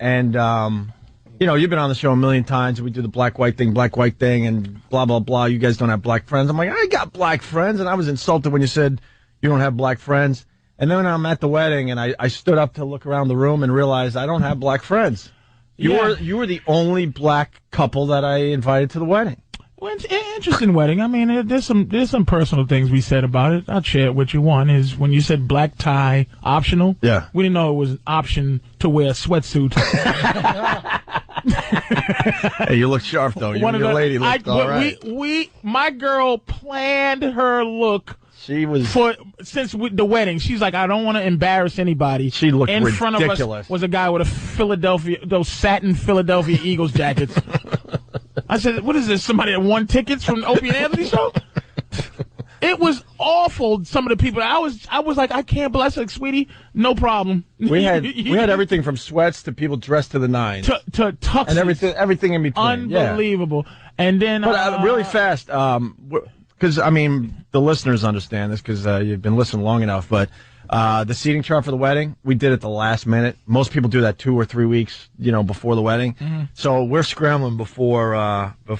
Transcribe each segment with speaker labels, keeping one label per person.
Speaker 1: And, you've been on the show a million times. We do the black-white thing, and blah, blah, blah. You guys don't have black friends. I'm like, I got black friends. And I was insulted when you said you don't have black friends. And then I'm at the wedding, and I stood up to look around the room and realized I don't have black friends. You were the only black couple that I invited to the wedding.
Speaker 2: Well, it's an interesting wedding. I mean, there's some personal things we said about it. I'll share it with you. One is when you said black tie optional.
Speaker 1: Yeah.
Speaker 2: We didn't know it was an option to wear a sweatsuit.
Speaker 1: Hey, you look sharp though. Your lady looked all right.
Speaker 2: My girl planned her look.
Speaker 1: She was
Speaker 2: since the wedding. She's like, I don't want to embarrass anybody.
Speaker 1: She looked
Speaker 2: in
Speaker 1: ridiculous.
Speaker 2: front of us was a guy with those satin Philadelphia Eagles jackets. I said, what is this? Somebody that won tickets from the Opie and Anthony show? It was awful. Some of the people, I was like, I can't believe. I said, sweetie, no problem.
Speaker 1: We had everything from sweats to people dressed to the nines,
Speaker 2: to tuxes
Speaker 1: and everything in between.
Speaker 2: Unbelievable.
Speaker 1: Yeah.
Speaker 2: And then,
Speaker 1: really fast, because the listeners understand this because you've been listening long enough. But the seating chart for the wedding, we did it the last minute. Most people do that 2 or 3 weeks, before the wedding. Mm-hmm. So we're scrambling before the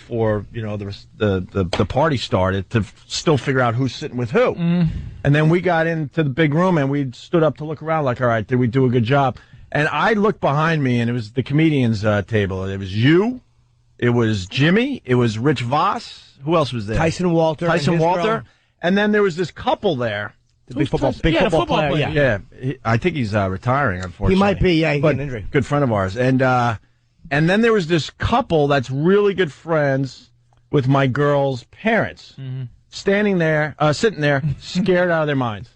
Speaker 1: party started to still figure out who's sitting with who. Mm-hmm. And then we got into the big room and we stood up to look around like, all right, did we do a good job? And I looked behind me and it was the comedians table. It was you, it was Jimmy, it was Rich Voss. Who else was there?
Speaker 3: Tyson Walter.
Speaker 1: And then there was this couple there.
Speaker 3: Big football player.
Speaker 1: Yeah. I think he's retiring, unfortunately.
Speaker 3: He might be, yeah. He got an injury.
Speaker 1: Good friend of ours. And then there was this couple that's really good friends with my girl's parents. Mm-hmm. Sitting there, scared out of their minds.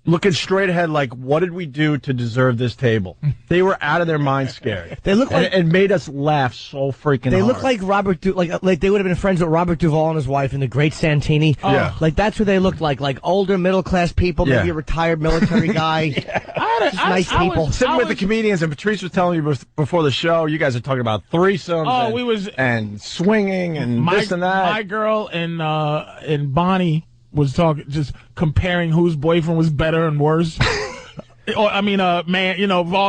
Speaker 1: Looking straight ahead like, what did we do to deserve this table? They were out of their minds scared.
Speaker 3: They look like...
Speaker 1: It made us laugh so freaking hard.
Speaker 3: They look like like they would have been friends with Robert Duvall and his wife and the great Santini.
Speaker 1: Oh. Yeah.
Speaker 3: Like, that's what they looked like older, middle-class people, maybe a retired military guy. Just nice people.
Speaker 1: Sitting with the comedians, and Patrice was telling me before the show, you guys are talking about threesomes and swinging and this and that.
Speaker 2: My girl and Bonnie was just comparing whose boyfriend was better and worse. Voss,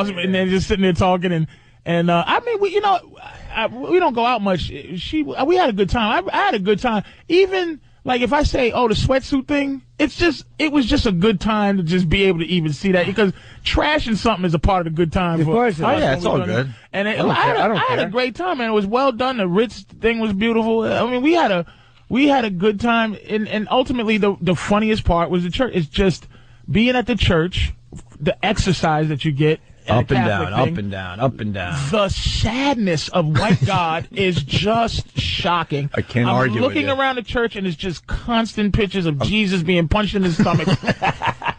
Speaker 2: and then just sitting there talking we don't go out much. We had a good time. I had a good time. Even like if I say, the sweatsuit thing, it was just a good time to just be able to even see that because trashing something is a part of the good time.
Speaker 3: Of course,
Speaker 1: it's all good.
Speaker 2: And I had a great time, man. It was well done. The Ritz thing was beautiful. I mean, we had a good time, and ultimately the funniest part was the church. It's just being at the church, the exercise that you get.
Speaker 1: Up and down, up and down, up and down.
Speaker 2: The sadness of white God is just shocking.
Speaker 1: I can't argue with you.
Speaker 2: I'm looking around the church, and it's just constant pictures of Jesus being punched in his stomach,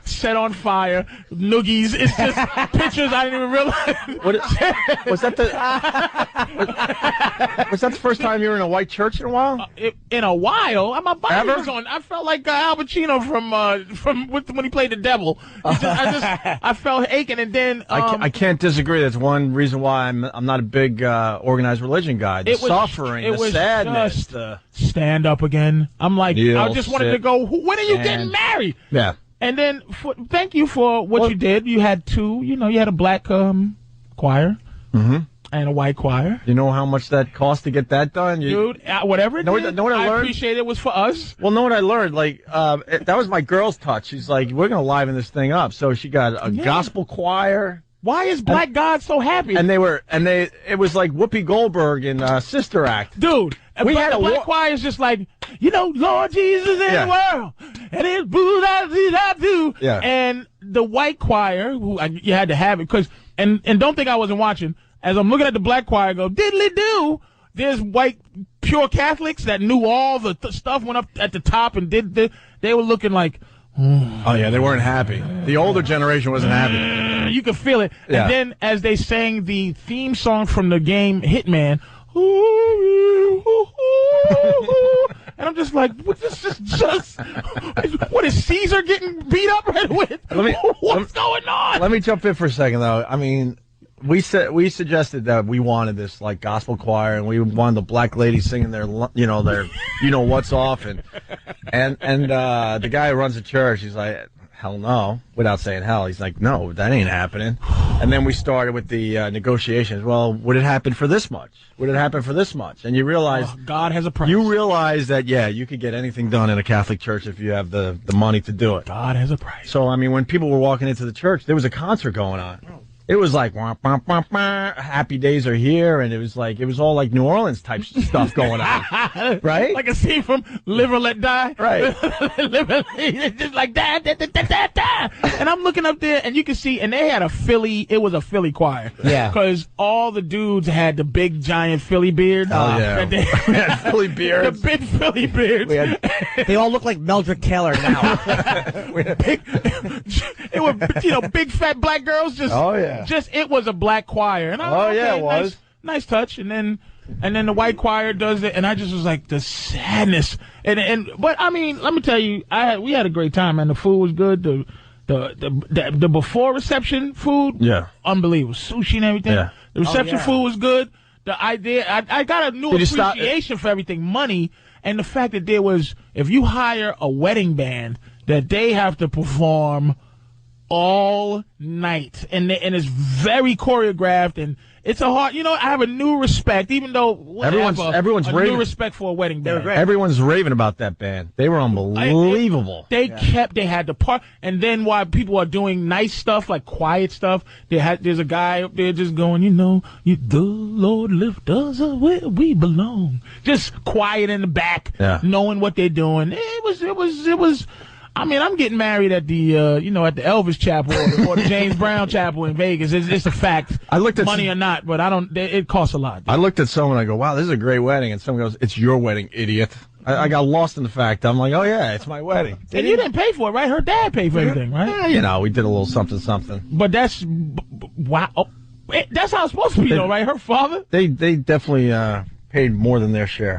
Speaker 2: set on fire, noogies. It's just pictures I didn't even realize.
Speaker 1: Was that the first time you were in a white church in a while?
Speaker 2: In a while, my body was on. I felt like Al Pacino from when he played the devil. I felt aching, and then
Speaker 1: I can't disagree. That's one reason why I'm not a big organized religion guy. The suffering, the sadness.
Speaker 2: Stand up again. I'm like, I just wanted to go, when are you getting married?
Speaker 1: Yeah.
Speaker 2: And then, thank you for what you did. You had two, you had a black choir and a white choir.
Speaker 1: You know how much that cost to get that done?
Speaker 2: Dude, whatever it did,
Speaker 1: know what I learned?
Speaker 2: Appreciate it was for us.
Speaker 1: Well, know what I learned? Like, that was my girl's touch. She's like, we're going to liven this thing up. So she got a gospel choir.
Speaker 2: Why is Black God so happy?
Speaker 1: It was like Whoopi Goldberg in Sister Act.
Speaker 2: Dude, the black choir is just like, Lord Jesus in the world, and it's boo that do.
Speaker 1: Yeah.
Speaker 2: And the white choir, you had to have it, and don't think I wasn't watching. As I'm looking at the black choir, I go, diddly do. There's white pure Catholics that knew all the stuff, went up at the top and they were looking like,
Speaker 1: oh yeah, they weren't happy. The older generation wasn't happy.
Speaker 2: You could feel it. Yeah. And then as they sang the theme song from the game Hitman, and I'm just like, what is Caesar getting beat up right with? What's going on?
Speaker 1: Let me jump in for a second though. I mean, we suggested that we wanted this like gospel choir, and we wanted the black lady singing their what's off, and the guy who runs the church, he's like, hell no, without saying hell. He's like, no, that ain't happening. And then we started with the negotiations. Well, would it happen for this much? Would it happen for this much? And you realize
Speaker 2: God has a price.
Speaker 1: You realize that, yeah, you could get anything done in a Catholic church if you have the money to do it.
Speaker 2: God has a price.
Speaker 1: So, I mean, when people were walking into the church, there was a concert going on. It was like, wah, wah, wah, wah, happy days are here, and it was all like New Orleans type stuff going on, right?
Speaker 2: Like a scene from Live or Let Die,
Speaker 1: right?
Speaker 2: It's just like that, and I'm looking up there, and you can see, and they had it was a Philly choir, because all the dudes had the big giant Philly beards.
Speaker 1: Oh yeah, Philly beards,
Speaker 2: the big Philly beards.
Speaker 3: They all look like Meldrick Taylor now.
Speaker 2: It was big fat black girls just.
Speaker 1: Oh yeah.
Speaker 2: It was a black choir, and
Speaker 1: it was
Speaker 2: nice touch, and then the white choir does it, and I just was like the sadness, but I mean, let me tell you, we had a great time, man. The food was good, the before reception food, unbelievable, sushi and everything.
Speaker 1: Yeah.
Speaker 2: The reception food was good. The idea, I got a new appreciation for everything, money, and the fact that if you hire a wedding band, that they have to perform all night, and it's very choreographed, and it's a hard. I have a new respect, even though
Speaker 1: everyone's
Speaker 2: new respect for a wedding band.
Speaker 1: Everyone's raving about that band. They were unbelievable.
Speaker 2: They had the part, and then while people are doing nice stuff like quiet stuff, there's a guy up there just going, the Lord lift us up where we belong. Just quiet in the back, knowing what they're doing. It was. I mean, I'm getting married at the at the Elvis Chapel or the James Brown Chapel in Vegas. It's a fact.
Speaker 1: I looked at
Speaker 2: money or not, but it costs a lot.
Speaker 1: I looked at someone. I go, wow, this is a great wedding. And someone goes, it's your wedding, idiot. I got lost in the fact. I'm like, oh yeah, it's my wedding.
Speaker 2: And you didn't pay for it, right? Her dad paid for everything, right?
Speaker 1: Yeah, we did a little something.
Speaker 2: But that's wow. That's how it's supposed to be, though, right? Her father.
Speaker 1: They definitely paid more than their share.